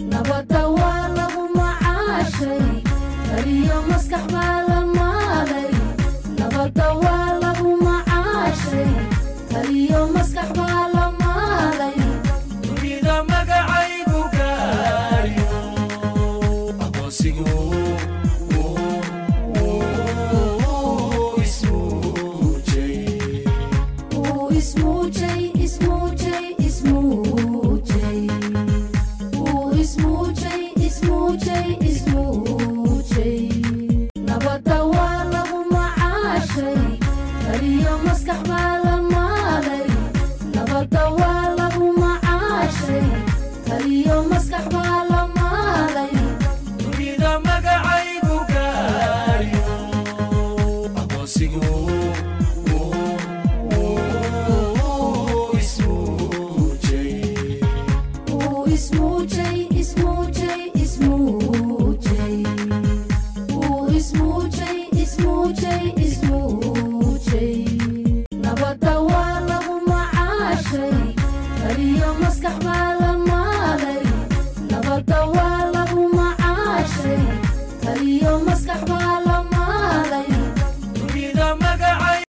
nabadda waa lagu macaashay taliyo maskax baa la maalay nabadda waa lagu macaashay taliyo maskax baa la maalay dunida magacaygu gaariyo aqoonsigu nabadda waa lagu macaashay taliyo maskax baa la maalay nabadda waa lagu macaashay taliyo maskax baa la maalay dunida magacaygu gaariyo aqoonsigu nabadda waa lagu macaashay taliyo maskax baa la maalay nabadda